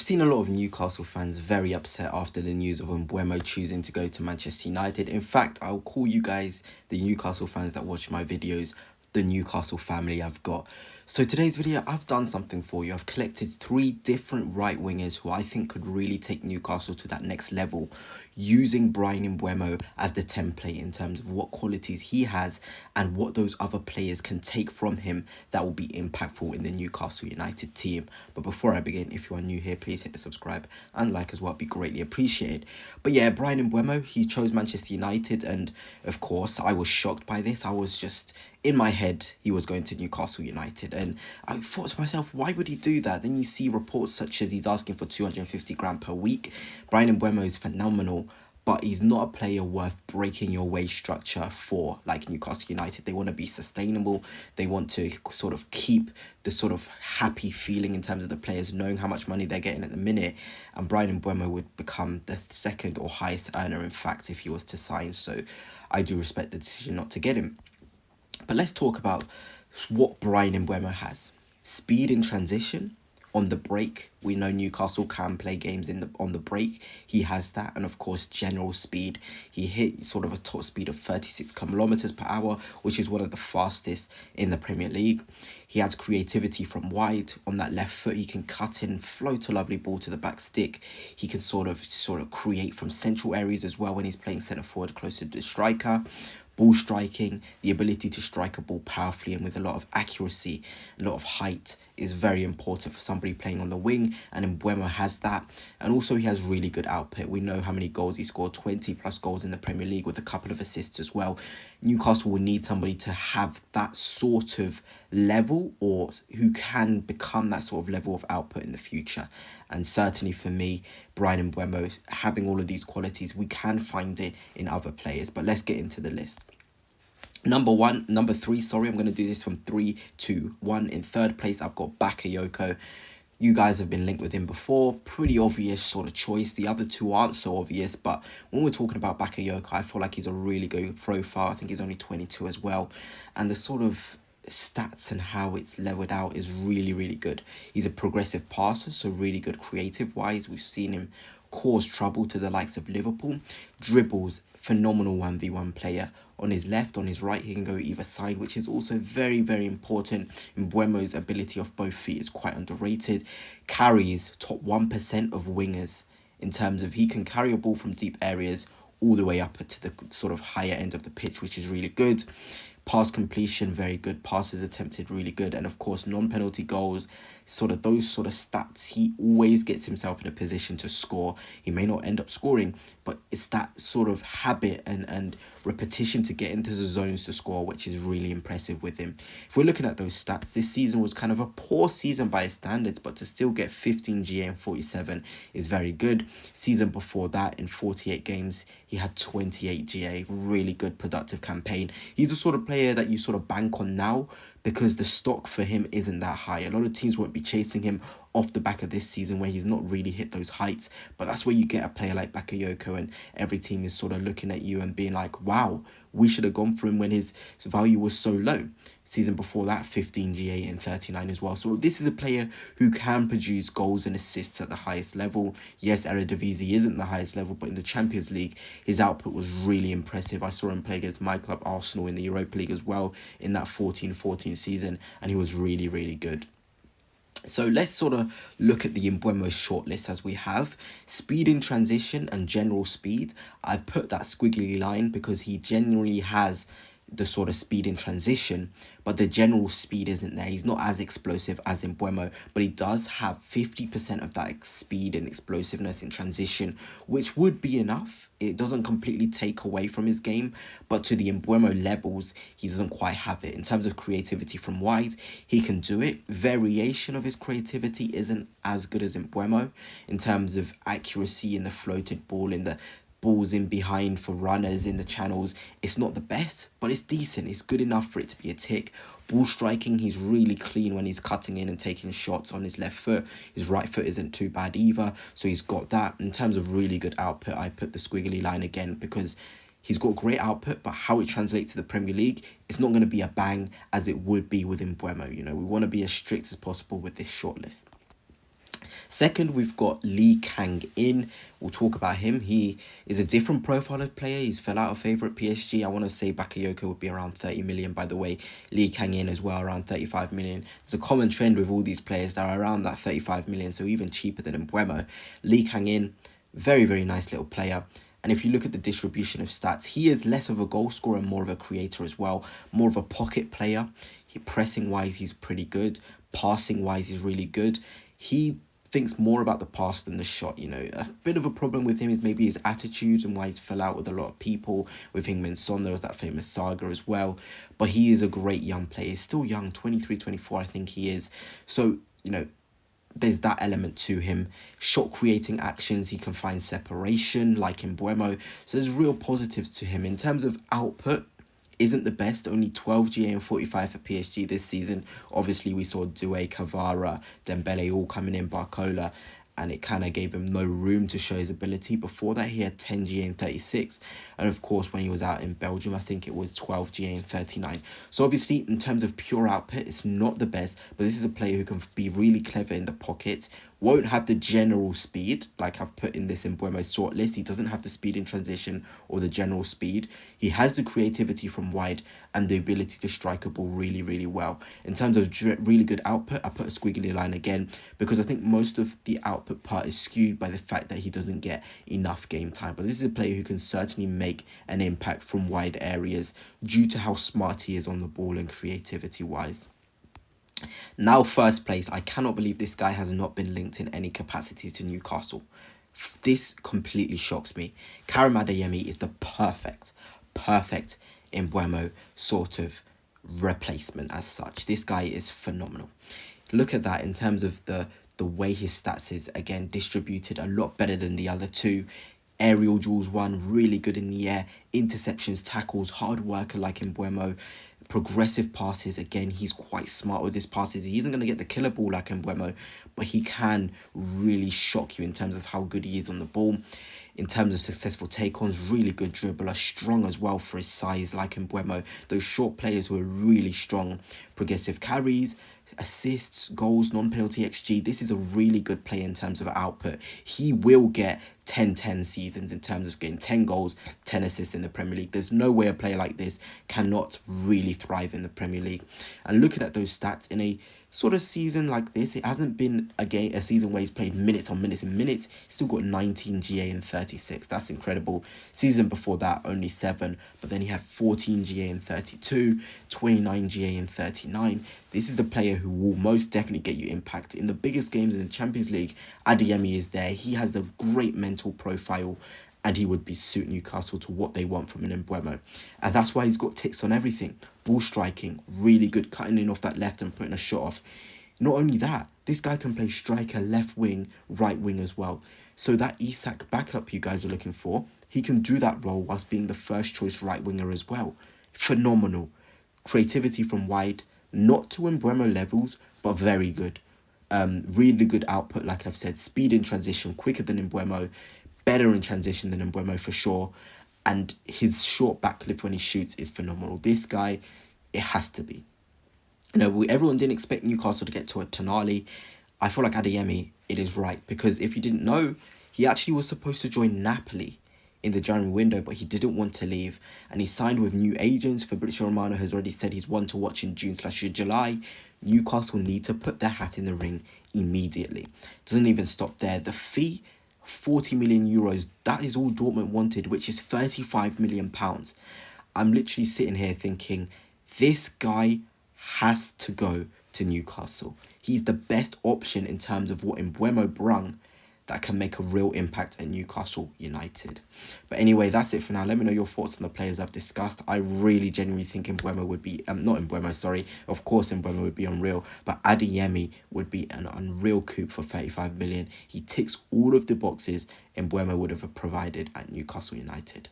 I've seen a lot of Newcastle fans very upset after the news of Mbuemo choosing to go to Manchester United. In fact, I'll call you guys, the Newcastle fans that watch my videos, the Newcastle family I've got. So today's video, I've done something for you. I've collected 3 different right wingers who I think could really take Newcastle to that next level, using Mbuemo as the template in terms of what qualities he has and what those other players can take from him that will be impactful in the Newcastle United team. But before I begin, if you are new here, please hit the subscribe and like as well, it'd be greatly appreciated. But yeah, Mbuemo, he chose Manchester United, and of course I was shocked by this. I was just in my head he was going to Newcastle United, and I thought to myself, why would he do that? Then you see reports such as he's asking for 250 grand per week. Mbuemo is phenomenal, but he's not a player worth breaking your wage structure for, like Newcastle United. They want to be sustainable. They want to sort of keep the sort of happy feeling in terms of the players knowing how much money they're getting at the minute. And Mbuemo would become the second or highest earner, in fact, if he was to sign. So I do respect the decision not to get him. But let's talk about what Mbuemo has. Speed in transition. On the break, we know Newcastle can play games on the break. He has that, and of course general speed. He hit sort of a top speed of 36 kilometers per hour, which is one of the fastest in the Premier League. He has creativity from wide. On that left foot, he can cut in, float a lovely ball to the back stick. He can sort of create from central areas as well when he's playing centre forward closer to the striker. Ball striking, the ability to strike a ball powerfully and with a lot of accuracy, a lot of height is very important for somebody playing on the wing, and Mbuemo has that. And also he has really good output. We know how many goals he scored, 20 plus goals in the Premier League with a couple of assists as well. Newcastle will need somebody to have that sort of level, or who can become that sort of level of output in the future. And certainly for me, Mbuemo, having all of these qualities, we can find it in other players. But let's get into the list. Number 3, sorry, I'm going to do this from 3 to 1. In third place, I've got Bakayoko. You guys have been linked with him before. Pretty obvious sort of choice. The other 2 aren't so obvious, but when we're talking about Bakayoko, I feel like he's a really good profile. I think he's only 22 as well. And the sort of stats and how it's leveled out is really, really good. He's a progressive passer, so really good creative-wise. We've seen him cause trouble to the likes of Liverpool. Dribbles, phenomenal 1v1 player. On his left, on his right, he can go either side, which is also very, very important. Mbuemo's ability off both feet is quite underrated. Carries, top 1% of wingers in terms of he can carry a ball from deep areas all the way up to the sort of higher end of the pitch, which is really good. Pass completion, very good. Passes attempted, really good. And of course, non-penalty goals, sort of those sort of stats, he always gets himself in a position to score. He may not end up scoring, but it's that sort of habit and repetition to get into the zones to score, which is really impressive with him. If we're looking at those stats, this season was kind of a poor season by his standards, but to still get 15 GA and 47 is very good. Season before that, in 48 games, he had 28 GA. Really good, productive campaign. He's the sort of player that you sort of bank on now, because the stock for him isn't that high. A lot of teams won't be chasing him off the back of this season where he's not really hit those heights. But that's where you get a player like Bakayoko, and every team is sort of looking at you and being like, wow, we should have gone for him when his value was so low. Season before that, 15 GA and 39 as well. So this is a player who can produce goals and assists at the highest level. Yes, Eredivisie isn't the highest level, but in the Champions League, his output was really impressive. I saw him play against my club, Arsenal, in the Europa League as well in that 14-14 season, and he was really, really good. So let's sort of look at the Mbuemo shortlist as we have. Speed in transition and general speed. I've put that squiggly line because he genuinely has the sort of speed in transition, but the general speed isn't there. He's not as explosive as Mbuemo, but he does have 50% of that speed and explosiveness in transition, which would be enough. It doesn't completely take away from his game, but to the Mbuemo levels, he doesn't quite have it. In terms of creativity from wide, he can do it. Variation of his creativity isn't as good as Mbuemo. In terms of accuracy in the floated ball, in the balls in behind for runners in the channels, it's not the best, but it's decent. It's good enough for it to be a tick. Ball striking, he's really clean when he's cutting in and taking shots on his left foot. His right foot isn't too bad either, so he's got that. In terms of really good output, I put the squiggly line again because he's got great output, but how it translates to the Premier League, it's not going to be a bang as it would be with Mbuemo. You know, we want to be as strict as possible with this shortlist. Second, we've got Lee Kang-in. We'll talk about him. He is a different profile of player. He's fell out of favour at PSG. I want to say Bakayoko would be around 30 million, by the way. Lee Kang-in as well, around 35 million. It's a common trend with all these players that are around that 35 million, so even cheaper than Mbuemo. Lee Kang-in, very, very nice little player. And if you look at the distribution of stats, he is less of a goal scorer and more of a creator as well. More of a pocket player. Pressing-wise, he's pretty good. Passing-wise, he's really good. He thinks more about the pass than the shot, you know. A bit of a problem with him is maybe his attitude and why he's fell out with a lot of people. With Heung-min Son, there was that famous saga as well. But he is a great young player. He's still young, 23, 24, I think he is. So, you know, there's that element to him. Shot creating actions, he can find separation like in Mbuemo. So there's real positives to him. In terms of output, isn't the best, only 12 GA and 45 for PSG this season. Obviously, we saw Doué, Cavara, Dembele all coming in, Barcola, and it kind of gave him no room to show his ability. Before that, he had 10 GA and 36. And of course, when he was out in Belgium, I think it was 12 GA and 39. So obviously, in terms of pure output, it's not the best, but this is a player who can be really clever in the pockets. Won't have the general speed, like I've put in this Mbuemo short list. He doesn't have the speed in transition or the general speed. He has the creativity from wide and the ability to strike a ball really, really well. In terms of really good output, I put a squiggly line again because I think most of the output part is skewed by the fact that he doesn't get enough game time. But this is a player who can certainly make an impact from wide areas due to how smart he is on the ball and creativity-wise. Now, first place, I cannot believe this guy has not been linked in any capacity to Newcastle. This completely shocks me. Karim Adeyemi is the perfect Mbuemo sort of replacement as such. This guy is phenomenal. Look at that in terms of the way his stats is, again, distributed a lot better than the other two. Aerial duels won, really good in the air. Interceptions, tackles, hard worker like Mbuemo. Progressive passes, again, he's quite smart with his passes. He isn't going to get the killer ball like Mbuemo, but he can really shock you in terms of how good he is on the ball. In terms of successful take-ons, really good dribbler, strong as well for his size like Mbuemo. Those short players were really strong. Progressive carries, assists, goals, non-penalty XG. This is a really good player in terms of output. He will get 10-10 seasons in terms of getting 10 goals, 10 assists in the Premier League. There's no way a player like this cannot really thrive in the Premier League. And looking at those stats in a sort of season like this, it hasn't been a season where he's played minutes on minutes and minutes. He's still got 19 GA and 36. That's incredible. Season before that, only 7. But then he had 14 GA and 32, 29 GA and 39. This is the player who will most definitely get you impact. In the biggest games in the Champions League, Adeyemi is there. He has a great mental profile and he would be suit Newcastle to what they want from an Mbuemo. And that's why he's got ticks on everything. Ball striking, really good, cutting in off that left and putting a shot off. Not only that, this guy can play striker, left wing, right wing as well. So that Isak backup you guys are looking for, he can do that role whilst being the first choice right winger as well. Phenomenal. Creativity from wide, not to Mbuemo levels, but very good. Really good output, like I've said. Speed in transition, quicker than Mbuemo. Better in transition than Mbuemo for sure. And his short backlift when he shoots is phenomenal. This guy, it has to be. You know, everyone didn't expect Newcastle to get to a Tonali. I feel like Adeyemi, it is right. Because if you didn't know, he actually was supposed to join Napoli in the January window, but he didn't want to leave. And he signed with new agents. Fabrizio Romano has already said he's one to watch in June/July. Newcastle need to put their hat in the ring immediately. Doesn't even stop there. The fee, 40 million euros, that is all Dortmund wanted, which is 35 million pounds. I'm literally sitting here thinking, this guy has to go to Newcastle. He's the best option in terms of what Mbuemo brung that can make a real impact at Newcastle United. But anyway, that's it for now. Let me know your thoughts on the players I've discussed. I really genuinely think Mbuemo would be, not Mbuemo, sorry. Of course, Mbuemo would be unreal, but Adeyemi would be an unreal coup for 35 million. He ticks all of the boxes Mbuemo would have provided at Newcastle United.